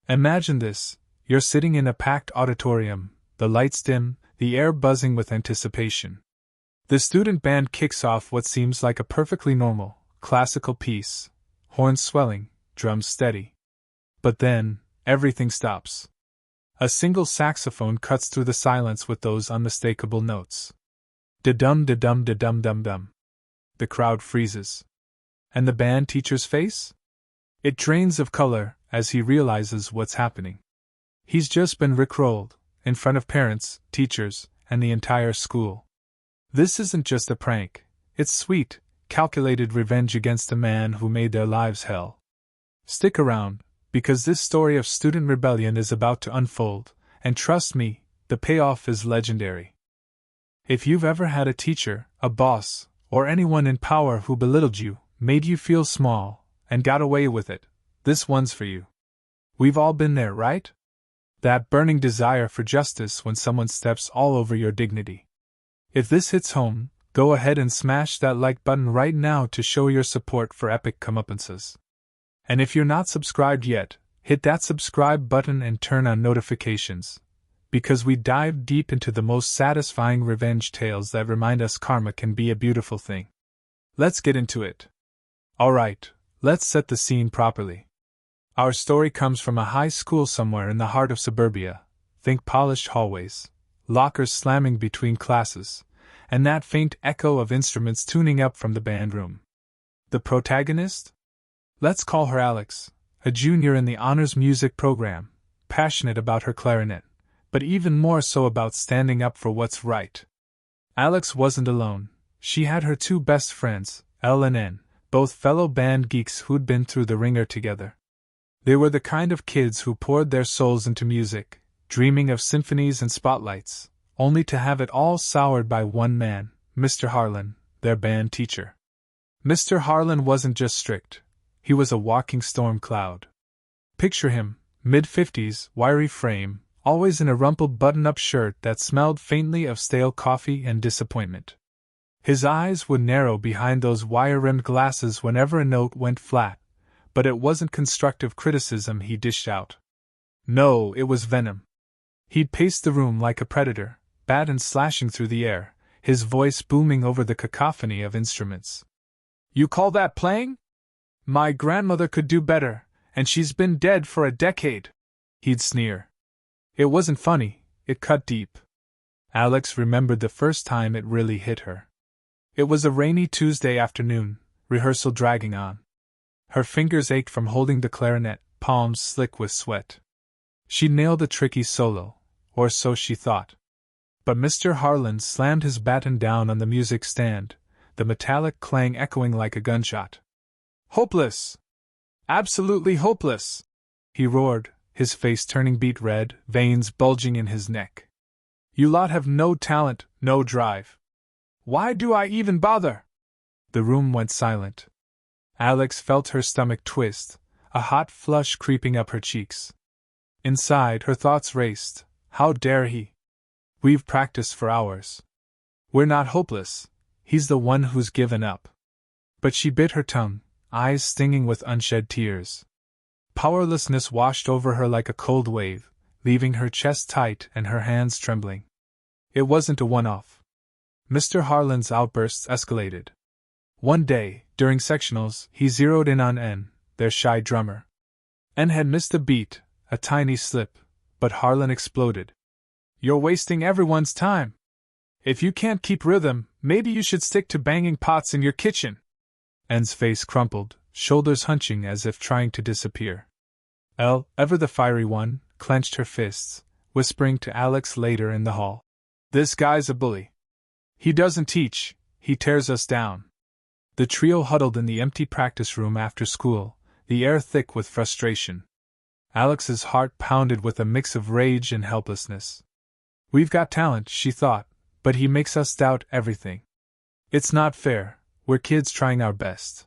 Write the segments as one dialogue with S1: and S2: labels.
S1: Imagine this: you're sitting in a packed auditorium, the lights dim, the air buzzing with anticipation. The student band kicks off what seems like a perfectly normal, classical piece, horns swelling, drums steady. But then, everything stops. A single saxophone cuts through the silence with those unmistakable notes. Da-dum da-dum da-dum dum dum. The crowd freezes. And the band teacher's face? It drains of color as he realizes what's happening. He's just been rickrolled, in front of parents, teachers, and the entire school. This isn't just a prank, it's sweet, calculated revenge against a man who made their lives hell. Stick around, because this story of student rebellion is about to unfold, and trust me, the payoff is legendary. If you've ever had a teacher, a boss, or anyone in power who belittled you, made you feel small, and got away with it, this one's for you. We've all been there, right? That burning desire for justice when someone steps all over your dignity. If this hits home, go ahead and smash that like button right now to show your support for epic comeuppances. And if you're not subscribed yet, hit that subscribe button and turn on notifications, because we dive deep into the most satisfying revenge tales that remind us karma can be a beautiful thing. Let's get into it. Alright, let's set the scene properly. Our story comes from a high school somewhere in the heart of suburbia. Think polished hallways, lockers slamming between classes, and that faint echo of instruments tuning up from the band room. The protagonist? Let's call her Alex, a junior in the honors music program, passionate about her clarinet, but even more so about standing up for what's right. Alex wasn't alone. She had her two best friends, Elle and N, both fellow band geeks who'd been through the ringer together. They were the kind of kids who poured their souls into music, dreaming of symphonies and spotlights, only to have it all soured by one man, Mr. Harlan, their band teacher. Mr. Harlan wasn't just strict, he was a walking storm cloud. Picture him, mid-50s, wiry frame, always in a rumpled button-up shirt that smelled faintly of stale coffee and disappointment. His eyes would narrow behind those wire-rimmed glasses whenever a note went flat, but it wasn't constructive criticism he dished out. No, it was venom. He'd pace the room like a predator, baton slashing through the air, his voice booming over the cacophony of instruments. "You call that playing? My grandmother could do better, and she's been dead for a decade," he'd sneer. It wasn't funny, it cut deep. Alex remembered the first time it really hit her. It was a rainy Tuesday afternoon, rehearsal dragging on. Her fingers ached from holding the clarinet, palms slick with sweat. She nailed a tricky solo, or so she thought. But Mr. Harlan slammed his baton down on the music stand, the metallic clang echoing like a gunshot. "Hopeless! Absolutely hopeless!" he roared, his face turning beet red, veins bulging in his neck. "You lot have no talent, no drive. Why do I even bother?" The room went silent. Alex felt her stomach twist, a hot flush creeping up her cheeks. Inside, her thoughts raced. How dare he? We've practiced for hours. We're not hopeless, he's the one who's given up. But she bit her tongue, eyes stinging with unshed tears. Powerlessness washed over her like a cold wave, leaving her chest tight and her hands trembling. It wasn't a one-off. Mr. Harlan's outbursts escalated. One day, during sectionals, he zeroed in on N, their shy drummer. N had missed a beat, a tiny slip, but Harlan exploded. "You're wasting everyone's time. If you can't keep rhythm, maybe you should stick to banging pots in your kitchen." N's face crumpled, shoulders hunching as if trying to disappear. Elle, ever the fiery one, clenched her fists, whispering to Alex later in the hall. "This guy's a bully. He doesn't teach, he tears us down." The trio huddled in the empty practice room after school, the air thick with frustration. Alex's heart pounded with a mix of rage and helplessness. We've got talent, she thought, but he makes us doubt everything. It's not fair, we're kids trying our best.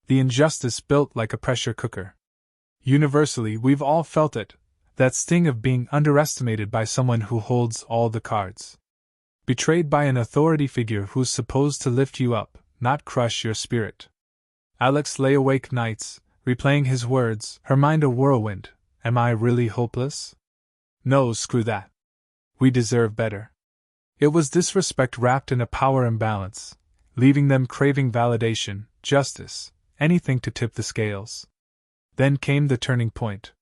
S1: The injustice built like a pressure cooker. Universally, we've all felt it, that sting of being underestimated by someone who holds all the cards. Betrayed by an authority figure who's supposed to lift you up, not crush your spirit. Alex lay awake nights, replaying his words, her mind a whirlwind, Am I really hopeless? No, screw that. We deserve better. It was disrespect wrapped in a power imbalance, leaving them craving validation, justice, anything to tip the scales. Then came the turning point.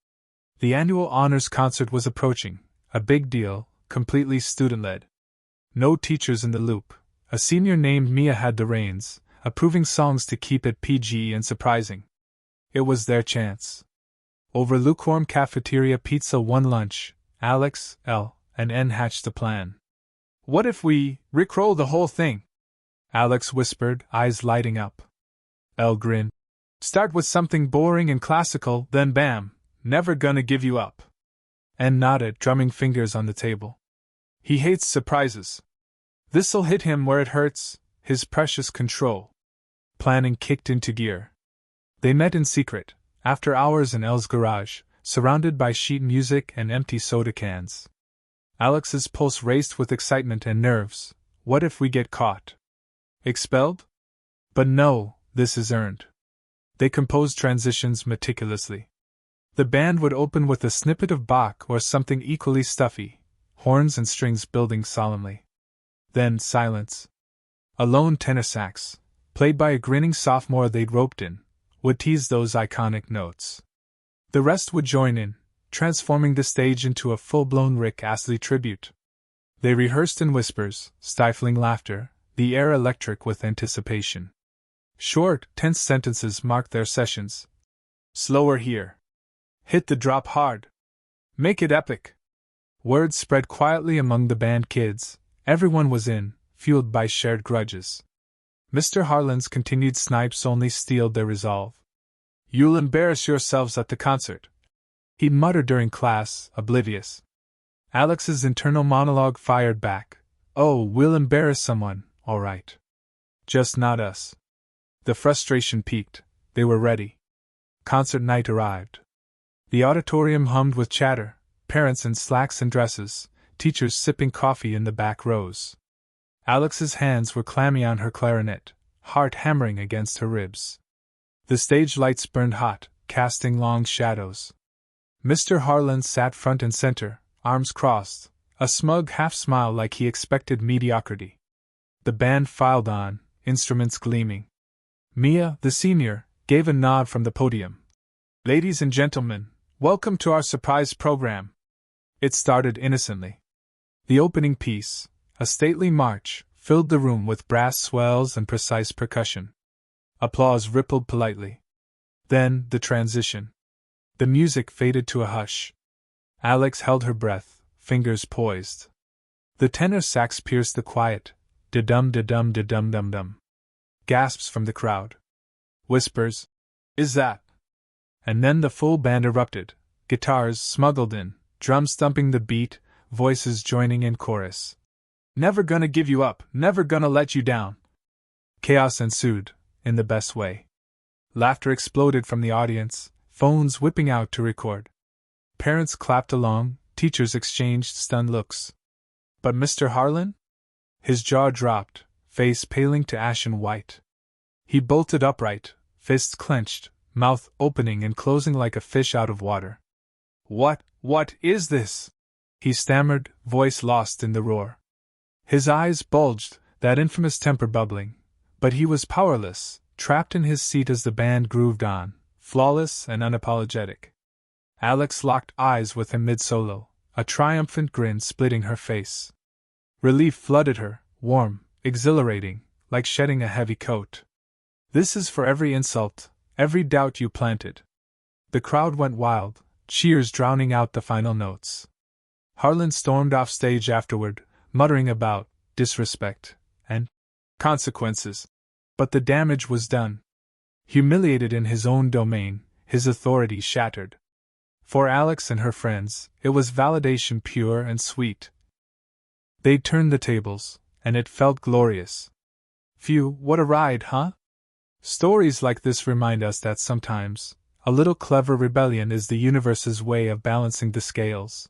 S1: The annual honors concert was approaching, a big deal, completely student-led. No teachers in the loop. A senior named Mia had the reins, approving songs to keep it PG and surprising. It was their chance. Over lukewarm cafeteria pizza one lunch, Alex, L, and N hatched a plan. What if we Rickroll the whole thing? Alex whispered, eyes lighting up. L grinned. Start with something boring and classical, then bam, never gonna give you up. N nodded, drumming fingers on the table. He hates surprises. This'll hit him where it hurts, his precious control. Planning kicked into gear. They met in secret, after hours in L's garage, surrounded by sheet music and empty soda cans. Alex's pulse raced with excitement and nerves. What if we get caught? Expelled? But no, this is earned. They composed transitions meticulously. The band would open with a snippet of Bach or something equally stuffy, horns and strings building solemnly. Then silence. A lone tenor sax, played by a grinning sophomore they'd roped in, would tease those iconic notes. The rest would join in, transforming the stage into a full-blown Rick Astley tribute. They rehearsed in whispers, stifling laughter, the air electric with anticipation. Short, tense sentences marked their sessions. Slower here. Hit the drop hard. Make it epic. Words spread quietly among the band kids. Everyone was in, fueled by shared grudges. Mr. Harlan's continued snipes only steeled their resolve. You'll embarrass yourselves at the concert, he'd mutter during class, oblivious. Alex's internal monologue fired back. Oh, we'll embarrass someone, all right. Just not us. The frustration peaked. They were ready. Concert night arrived. The auditorium hummed with chatter, parents in slacks and dresses, teachers sipping coffee in the back rows. Alex's hands were clammy on her clarinet, heart hammering against her ribs. The stage lights burned hot, casting long shadows. Mr. Harlan sat front and center, arms crossed, a smug half-smile like he expected mediocrity. The band filed on, instruments gleaming. Mia, the senior, gave a nod from the podium. Ladies and gentlemen, welcome to our surprise program. It started innocently. The opening piece, a stately march, filled the room with brass swells and precise percussion. Applause rippled politely. Then, the transition. The music faded to a hush. Alex held her breath, fingers poised. The tenor sax pierced the quiet. Da-dum da-dum da-dum dum dum. Gasps from the crowd. Whispers. Is that? And then the full band erupted, guitars smuggled in, drums thumping the beat, voices joining in chorus. Never gonna give you up, never gonna let you down. Chaos ensued, in the best way. Laughter exploded from the audience, phones whipping out to record. Parents clapped along, teachers exchanged stunned looks. But Mr. Harlan? His jaw dropped, face paling to ashen white. He bolted upright, fists clenched, mouth opening and closing like a fish out of water. What is this? He stammered, voice lost in the roar. His eyes bulged, that infamous temper bubbling, but he was powerless, trapped in his seat as the band grooved on, flawless and unapologetic. Alex locked eyes with him mid-solo, a triumphant grin splitting her face. Relief flooded her, warm, exhilarating, like shedding a heavy coat. This is for every insult, every doubt you planted. The crowd went wild, cheers drowning out the final notes. Harlan stormed off stage afterward, muttering about disrespect and consequences. But the damage was done. Humiliated in his own domain, his authority shattered. For Alex and her friends, it was validation pure and sweet. They'd turned the tables, and it felt glorious. Phew, what a ride, huh? Stories like this remind us that sometimes, a little clever rebellion is the universe's way of balancing the scales.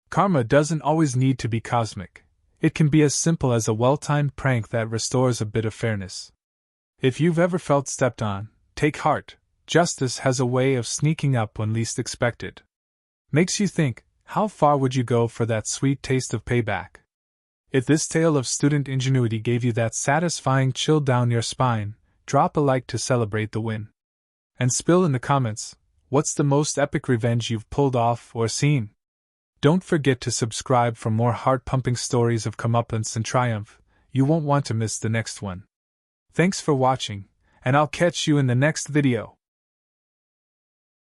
S1: Karma doesn't always need to be cosmic. It can be as simple as a well-timed prank that restores a bit of fairness. If you've ever felt stepped on, take heart. Justice has a way of sneaking up when least expected. Makes you think, how far would you go for that sweet taste of payback? If this tale of student ingenuity gave you that satisfying chill down your spine, drop a like to celebrate the win. And spill in the comments, what's the most epic revenge you've pulled off or seen? Don't forget to subscribe for more heart-pumping stories of comeuppance and triumph. You won't want to miss the next one. Thanks for watching, and I'll catch you in the next video.